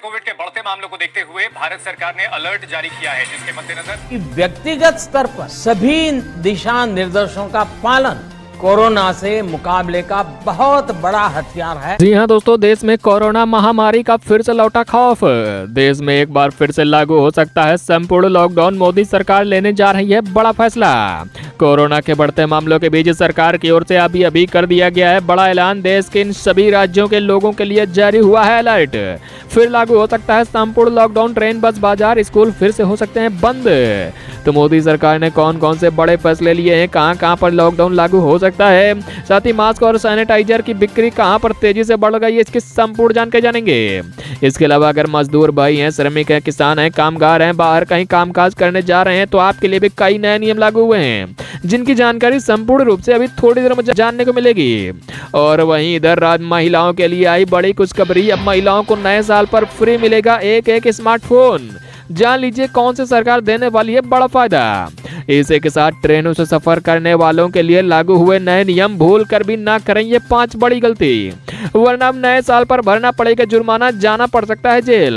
Covid के बढ़ते मामलों को देखते हुए भारत सरकार ने अलर्ट जारी किया है, जिसके मद्देनजर व्यक्तिगत स्तर पर सभी दिशा निर्देशों का पालन कोरोना से मुकाबले का बहुत बड़ा हथियार है। जी हाँ दोस्तों, देश में कोरोना महामारी का फिर से लौटा खौफ। देश में एक बार फिर से लागू हो सकता है संपूर्ण लॉकडाउन। मोदी सरकार लेने जा रही है बड़ा फैसला। कोरोना के बढ़ते मामलों के बीच सरकार की ओर से अभी कर दिया गया है बड़ा ऐलान। देश के इन सभी राज्यों के लोगों के लिए जारी हुआ है अलर्ट। फिर लागू हो सकता है संपूर्ण लॉकडाउन। ट्रेन, बस, बाजार, स्कूल फिर से हो सकते हैं बंद। तो मोदी सरकार ने कौन कौन से बड़े फैसले लिए हैं, कहां कहां पर लॉकडाउन लागू हो सकता है, साथ ही मास्क और सैनिटाइजर की बिक्री कहां पर तेजी से बढ़ गई है, इसकी संपूर्ण जानकारी जानेंगे। इसके अलावा अगर मजदूर भाई हैं, श्रमिक हैं, किसान हैं, कामगार हैं, बाहर कहीं कामकाज करने जा रहे हैं तो आपके लिए भी कई नए नियम लागू हुए हैं, जिनकी जानकारी संपूर्ण रूप से अभी थोड़ी देर में जानने को मिलेगी। और वहीं इधर महिलाओं के लिए आई बड़ी खुशखबरी। अब महिलाओं को नए साल पर फ्री मिलेगा एक स्मार्टफोन। जान लीजिए कौन सी सरकार देने वाली है बड़ा फायदा। इसी के साथ ट्रेनों से सफर करने वालों के लिए लागू हुए नए नियम। भूल कर भी ना करें ये 5 बड़ी गलती, वरना अब नए साल पर भरना पड़ेगा जुर्माना, जाना पड़ सकता है जेल।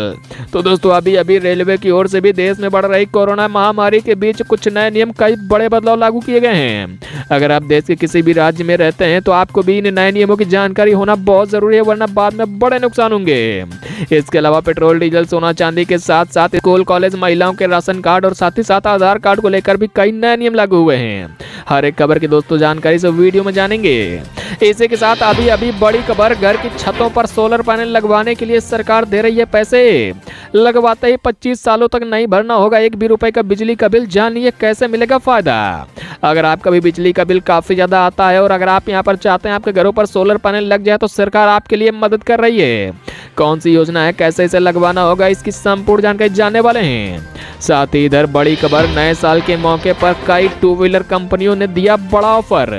तो दोस्तों अभी रेलवे की ओर से भी देश में बढ़ रही कोरोना महामारी के बीच कुछ नए नियम, कई बड़े बदलाव लागू किए गए हैं। अगर आप देश के किसी भी राज्य में रहते हैं तो आपको भी इन नए नियमों की जानकारी होना बहुत जरूरी है, वरना बाद में बड़े नुकसान होंगे। इसके अलावा पेट्रोल, डीजल, सोना, चांदी के साथ साथ स्कूल, कॉलेज, महिलाओं के राशन कार्ड और साथ ही साथ आधार कार्ड को लेकर भी कई नए नियम लागू हुए हैं। हर एक खबर की दोस्तों जानकारी से वीडियो में जानेंगे। इसी के साथ अभी बड़ी खबर, घर की छतों पर सोलर पैनल लगवाने के लिए सरकार दे रही है पैसे। लगवाते ही 25 सालों तक नहीं भरना होगा एक भी रुपए का बिजली का बिल। जानिए कैसे मिलेगा फायदा। अगर आपका भी बिजली का बिल काफी ज्यादा आता है और अगर आप यहाँ पर चाहते हैं आपके घरों पर सोलर पैनल लग जाए तो सरकार आपके लिए मदद कर रही है। कौन सी योजना है, कैसे इसे लगवाना होगा, इसकी संपूर्ण जानकारी जानने वाले हैं। साथ ही इधर बड़ी खबर, नए साल के मौके पर कई 2 व्हीलर कंपनियों ने दिया बड़ा ऑफर।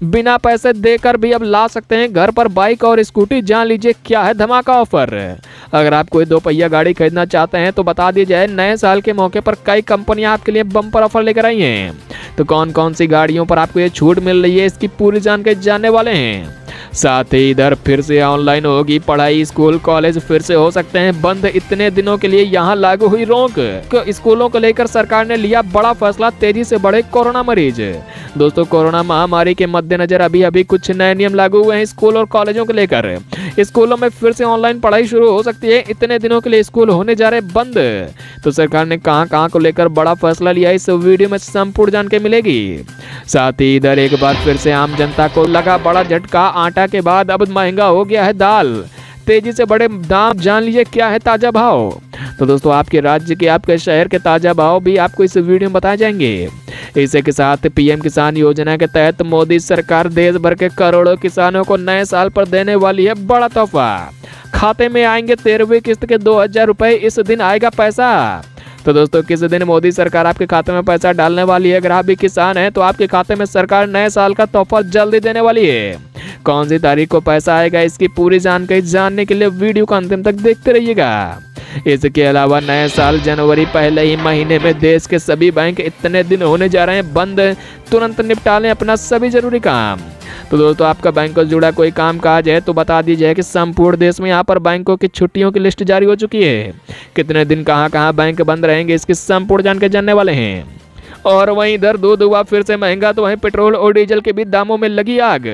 बिना पैसे देकर भी अब ला सकते हैं घर पर बाइक और स्कूटी। जान लीजिए क्या है धमाका ऑफर। अगर आप कोई 2 पहिया गाड़ी खरीदना चाहते हैं तो बता दी जाए, नए साल के मौके पर कई कंपनियां आपके लिए बम्पर ऑफर लेकर आई हैं। तो कौन कौन सी गाड़ियों पर आपको ये छूट मिल रही है, इसकी पूरी जानकारी जानने वाले हैं। साथ ही इधर फिर से ऑनलाइन होगी पढ़ाई। स्कूल, कॉलेज फिर से हो सकते हैं बंद। इतने दिनों के लिए यहाँ लागू हुई रोक। स्कूलों को लेकर सरकार ने लिया बड़ा फैसला, तेजी से बढ़े कोरोना मरीज। दोस्तों कोरोना महामारी के मद्देनजर अभी कुछ नए नियम लागू हुए हैं स्कूल और कॉलेजों को लेकर। स्कूलों में फिर से ऑनलाइन पढ़ाई शुरू हो सकती है। इतने दिनों के लिए स्कूल होने जा रहे बंद। तो सरकार ने कहां को लेकर बड़ा फैसला लिया, इस वीडियो में संपूर्ण जानकारी मिलेगी। साथ ही इधर एक बार फिर से आम जनता को लगा बड़ा झटका। आटा के बाद अब महंगा हो गया है दाल। तेजी से बढ़े दाम, जान लीजिए क्या है ताजा भाव। तो दोस्तों आपके राज्य के, आपके शहर के ताजा भाव भी आपको इस वीडियो में बताए जाएंगे। इसी के साथ पीएम किसान योजना के तहत मोदी सरकार देश भर के करोड़ों किसानों को नए साल पर देने वाली है बड़ा तोहफा। खाते में आएंगे 13वीं किस्त के 2000 रुपए। इस दिन आएगा पैसा। तो दोस्तों किस दिन मोदी सरकार आपके खाते में पैसा डालने वाली है। अगर आप भी किसान हैं तो आपके खाते में सरकार नए साल का तोहफा जल्दी देने वाली है। कौन सी तारीख को पैसा आएगा, इसकी पूरी जानकारी जानने के लिए वीडियो को अंतिम तक देखते रहिएगा। इसके अलावा नए साल जनवरी पहले ही महीने में देश के सभी बैंक इतने दिन होने जा रहे हैं बंद। तुरंत निपटा लें अपना सभी जरूरी काम। तो दोस्तों आपका बैंक से जुड़ा कोई काम काज है तो बता दीजिए कि संपूर्ण देश में यहाँ पर बैंकों की छुट्टियों की लिस्ट जारी हो चुकी है। कितने दिन कहाँ बैंक बंद रहेंगे, इसकी संपूर्ण जानकारी जानने वाले हैं। और वहीं इधर दूध हुआ फिर से महंगा, तो वहीं पेट्रोल और डीजल के भी दामों में लगी आग।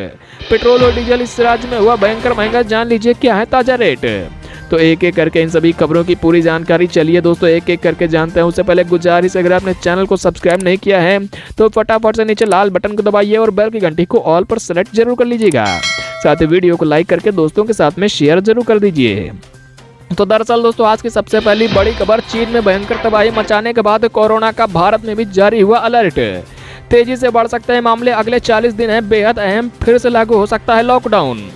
पेट्रोल और डीजल इस राज्य में हुआ भयंकर महंगा। जान लीजिए क्या है ताजा रेट। तो एक एक करके इन सभी खबरों की पूरी जानकारी चलिए दोस्तों एक एक करके जानते हैं। उससे पहले गुजारिश, अगर आपने चैनल को सब्सक्राइब नहीं किया है तो फटाफट से नीचे लाल बटन को दबाइए और बेल की घंटी को ऑल पर सेलेक्ट जरूर कर लीजिएगा। साथ ही वीडियो को लाइक करके दोस्तों के साथ में शेयर जरूर कर दीजिए। तो दरअसल दोस्तों आज की सबसे पहली बड़ी खबर, चीन में भयंकर तबाही मचाने के बाद कोरोना का भारत में भी जारी हुआ अलर्ट। तेजी से बढ़ सकते हैं मामले, अगले 40 दिन है बेहद अहम, फिर से लागू हो सकता है लॉकडाउन।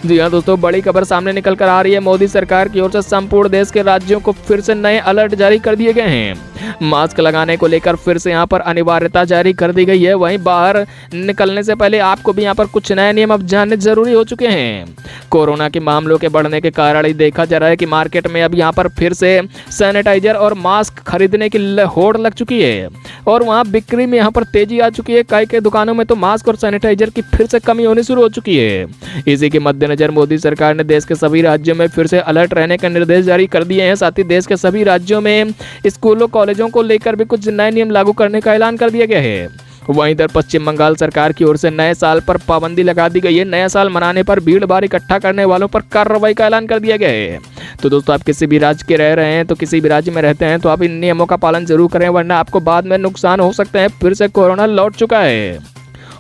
जी हाँ दोस्तों, बड़ी खबर सामने निकल कर आ रही है। मोदी सरकार की ओर से संपूर्ण देश के राज्यों को फिर से नए अलर्ट जारी कर दिए गए हैं। मास्क लगाने को लेकर फिर से यहाँ पर अनिवार्यता जारी कर दी गई है। वहीं बाहर निकलने से पहले आपको भी यहाँ पर कुछ नए नियम अब जानने जरूरी हो चुके हैं। कोरोना के मामलों के बढ़ने के कारण ही देखा जा रहा है कि मार्केट में अब यहाँ पर फिर से सैनिटाइजर और मास्क खरीदने की होड़ लग चुकी है और वहाँ बिक्री में यहाँ पर तेजी आ चुकी है। कई दुकानों में तो मास्क और सैनिटाइजर की फिर से कमी होनी शुरू हो चुकी है। इसी के मद्देनजर मद्देनजर मोदी सरकार ने देश के सभी राज्यों में फिर से अलर्ट रहने के निर्देश जारी कर दिए हैं। साथ ही देश के सभी राज्यों में स्कूलों कॉलेजों को लेकर भी कुछ नए नियम लागू करने का ऐलान कर दिया गया है। वहीं इधर पश्चिम बंगाल सरकार की ओर से नए साल पर पाबंदी लगा दी गई है। नया साल मनाने पर भीड़ भाड़ इकट्ठा करने वालों पर कार्रवाई का ऐलान कर दिया गया है। तो दोस्तों, आप किसी भी राज्य के रह रहे हैं, तो किसी भी राज्य में रहते हैं, तो आप इन नियमों का पालन जरूर करें, वरना आपको बाद में नुकसान हो सकते हैं। फिर से कोरोना लौट चुका है।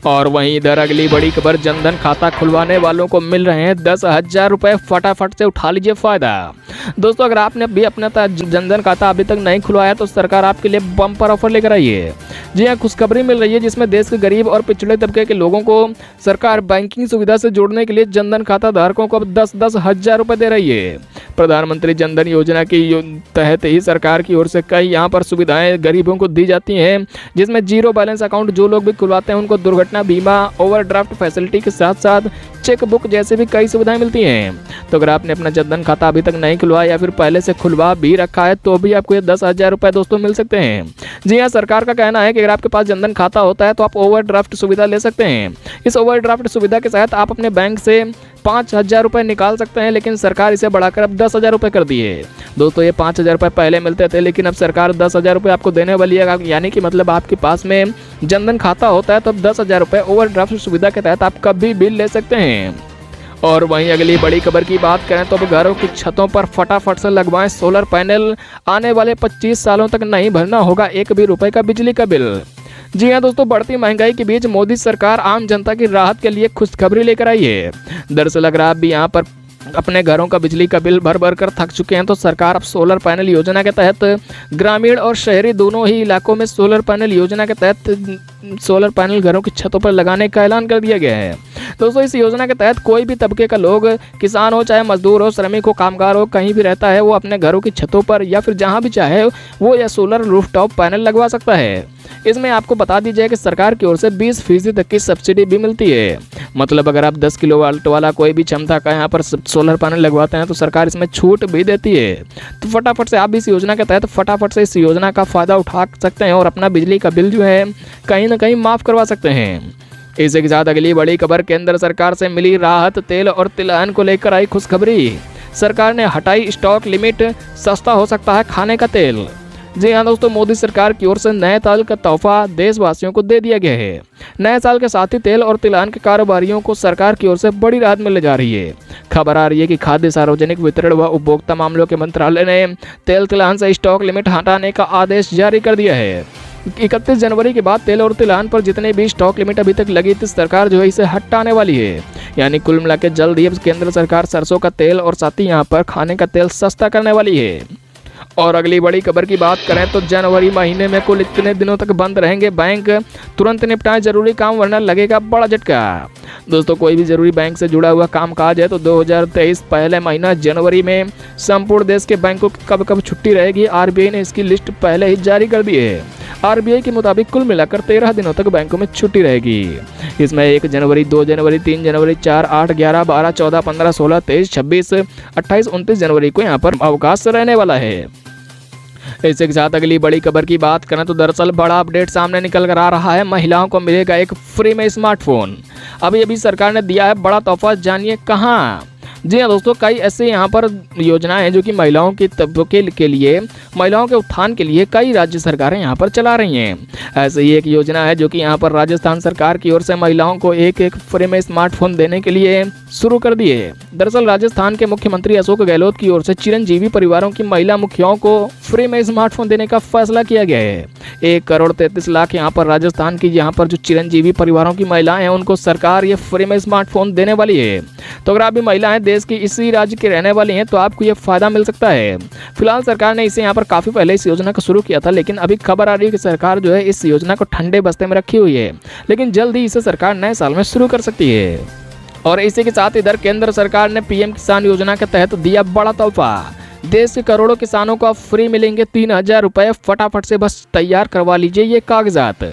और वहीं इधर अगली बड़ी खबर, जनधन खाता खुलवाने वालों को मिल रहे हैं 10,000 रुपए। फटाफट से उठा लीजिए फायदा। दोस्तों, अगर आपने भी अपना जनधन खाता अभी तक नहीं खुलवाया तो सरकार आपके लिए बम्पर ऑफर लेकर आई है। जी हाँ, खुशखबरी मिल रही है जिसमें देश के गरीब और पिछड़े तबके के लोगों को सरकार बैंकिंग सुविधा से जोड़ने के लिए जनधन खाता धारकों को अब 10-10 हजार रुपए दे रही है। प्रधानमंत्री जनधन योजना के तहत ही सरकार की ओर से कई यहाँ पर सुविधाएं गरीबों को दी जाती हैं, जिसमें जीरो बैलेंस अकाउंट जो लोग भी खुलवाते हैं उनको दुर्घटना बीमा, ओवरड्राफ्ट फैसिलिटी के साथ साथ चेक बुक जैसे भी कई सुविधाएं मिलती हैं। तो अगर आपने अपना जनधन खाता अभी तक नहीं खुलवाया या फिर पहले से खुलवा भी रखा है तो भी आपको ये 10,000 रुपए दोस्तों मिल सकते हैं। जी हाँ, सरकार का कहना है कि अगर आपके पास जनधन खाता होता है तो आप ओवरड्राफ्ट सुविधा ले सकते हैं। इस ओवरड्राफ्ट सुविधा के तहत आप अपने बैंक से 5,000 रुपए निकाल सकते हैं, लेकिन सरकार इसे बढ़ाकर अब 10,000 रुपए कर दी है। दोस्तों, ये 5,000 रुपए पहले मिलते थे, लेकिन अब सरकार 10,000 रुपए आपको देने वाली है। यानी कि मतलब आपके पास में जनधन खाता होता है तो अब 10,000 रुपए ओवरड्राफ्ट सुविधा के तहत आप कभी भी ले सकते हैं। और वहीं अगली बड़ी खबर की बात करें तो अब घरों की छतों पर फटाफट से लगवाएं सोलर पैनल। आने वाले 25 सालों तक नहीं भरना होगा एक भी रुपए का बिजली का बिल। जी हाँ दोस्तों, बढ़ती महंगाई के बीच मोदी सरकार आम जनता की राहत के लिए खुशखबरी लेकर आई है। दरअसल अगर आप भी यहाँ पर अपने घरों का बिजली का बिल भर भर कर थक चुके हैं तो सरकार अब सोलर पैनल योजना के तहत ग्रामीण और शहरी दोनों ही इलाकों में सोलर पैनल योजना के तहत सोलर पैनल घरों की छतों पर लगाने का ऐलान कर दिया गया है। दोस्तों, इस योजना के तहत कोई भी तबके का लोग, किसान हो चाहे मजदूर हो, श्रमिक हो, कामगार हो, कहीं भी रहता है, वो अपने घरों की छतों पर या फिर जहाँ भी चाहे वो या सोलर रूफटॉप पैनल लगवा सकता है। इसमें आपको बता दी जाए कि सरकार की ओर से 20% तक की सब्सिडी भी मिलती है। मतलब अगर आप 10 किलोवाट वाला कोई भी क्षमता का यहाँ पर सोलर पैनल लगवाते हैं तो सरकार इसमें छूट भी देती है। तो फटाफट से आप इस योजना के तहत फटाफट से इस योजना का फ़ायदा उठा सकते हैं और अपना बिजली का बिल जो है कहीं ना कहीं माफ़ करवा सकते हैं। इसी के साथ अगली बड़ी खबर, केंद्र सरकार से मिली राहत। तेल और तिलहन को लेकर आई खुशखबरी। सरकार ने हटाई स्टॉक लिमिट, सस्ता हो सकता है खाने का तेल। जी हाँ दोस्तों, मोदी सरकार की ओर से नए साल का तोहफा देशवासियों को दे दिया गया है। नए साल के साथ ही तेल और तिलहन के कारोबारियों को सरकार की ओर से बड़ी राहत मिलने जा रही है। खबर आ रही है कि खाद्य, सार्वजनिक वितरण व उपभोक्ता मामलों के मंत्रालय ने तेल तिलहन से स्टॉक लिमिट हटाने का आदेश जारी कर दिया है। 31 जनवरी के बाद तेल और तिलहन पर जितने भी स्टॉक लिमिट अभी तक लगी थी, सरकार जो है इसे हटाने वाली है। यानी कुल मिलाकर जल्द ही अब केंद्र सरकार सरसों का तेल और साथ ही यहाँ पर खाने का तेल सस्ता करने वाली है। और अगली बड़ी खबर की बात करें तो जनवरी महीने में कुल इतने दिनों तक बंद रहेंगे बैंक। तुरंत निपटाएं जरूरी काम वरना लगेगा बड़ा झटका। दोस्तों, कोई भी जरूरी बैंक से जुड़ा हुआ काम काज है तो 2023 पहले महीना जनवरी में संपूर्ण देश के बैंकों की कब कब छुट्टी रहेगी, आरबीआई ने इसकी लिस्ट पहले ही जारी कर दी है। आरबीआई के मुताबिक कुल मिलाकर 13 दिनों तक बैंकों में छुट्टी रहेगी। इसमें 1 जनवरी, 2 जनवरी, 3 जनवरी, 4, 8, 11, 12, 14, 15, 16, 23, 26, 28, 29 जनवरी को यहाँ पर अवकाश रहने वाला है। इसी के साथ अगली बड़ी खबर की बात करें तो दरअसल बड़ा अपडेट सामने निकल कर आ रहा है। महिलाओं को मिलेगा एक फ्री में स्मार्टफोन। अभी सरकार ने दिया है बड़ा तोहफा, जानिए कहाँ। जी हाँ दोस्तों, कई ऐसे यहाँ पर योजनाएं हैं जो कि महिलाओं के तबके के लिए, महिलाओं के उत्थान के लिए कई राज्य सरकारें यहाँ पर चला रही हैं। ऐसे ही एक योजना है जो कि यहाँ पर राजस्थान सरकार की ओर से महिलाओं को एक फ्री में स्मार्टफोन देने के लिए शुरू कर दिए है। दरअसल राजस्थान के मुख्यमंत्री अशोक गहलोत की ओर से चिरंजीवी परिवारों की महिला मुखियाओं को फ्री में स्मार्टफोन देने का फैसला किया गया है। 1,33,00,000 यहाँ पर राजस्थान की यहाँ पर जो चिरंजीवी परिवारों की महिलाएं हैं उनको सरकार ये फ्री में स्मार्टफोन देने वाली है। तो अगर आप भी महिलाएं देश की इसी राज्य की रहने वाली हैं तो आपको ये फायदा मिल सकता है। फिलहाल सरकार ने इसे यहाँ पर काफी पहले इस योजना को शुरू किया था, लेकिन अभी खबर आ रही है कि सरकार जो है इस योजना को ठंडे बस्ते में रखी हुई है, लेकिन जल्द ही इसे सरकार नए साल में शुरू कर सकती है। और इसी के साथ इधर केंद्र सरकार ने पीएम किसान योजना के तहत दिया बड़ा तोहफा। देश के करोड़ों किसानों को फ्री मिलेंगे 3,000 रुपए। फटाफट से बस तैयार करवा लीजिए ये कागजात।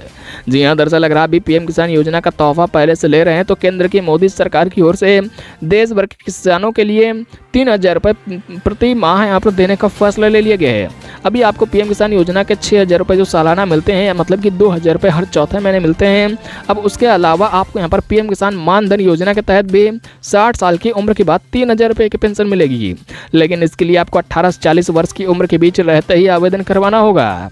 जी हाँ, दरअसल अगर आप भी पीएम किसान योजना का तोहफा पहले से ले रहे हैं तो केंद्र की मोदी सरकार की ओर से देश भर के किसानों के लिए 3,000 रुपये प्रति माह यहाँ पर देने का फैसला ले लिया गया है। अभी आपको पीएम किसान योजना के 6,000 रुपये जो सालाना मिलते हैं, मतलब कि 2,000 रुपये हर चौथे महीने मिलते हैं। अब उसके अलावा आपको यहाँ पर पीएम किसान मानधन योजना के तहत भी 60 साल की उम्र के बाद 3,000 रुपये की पेंशन मिलेगी, लेकिन इसके लिए आपको 18 से 40 वर्ष की उम्र के बीच रहते ही आवेदन करवाना होगा।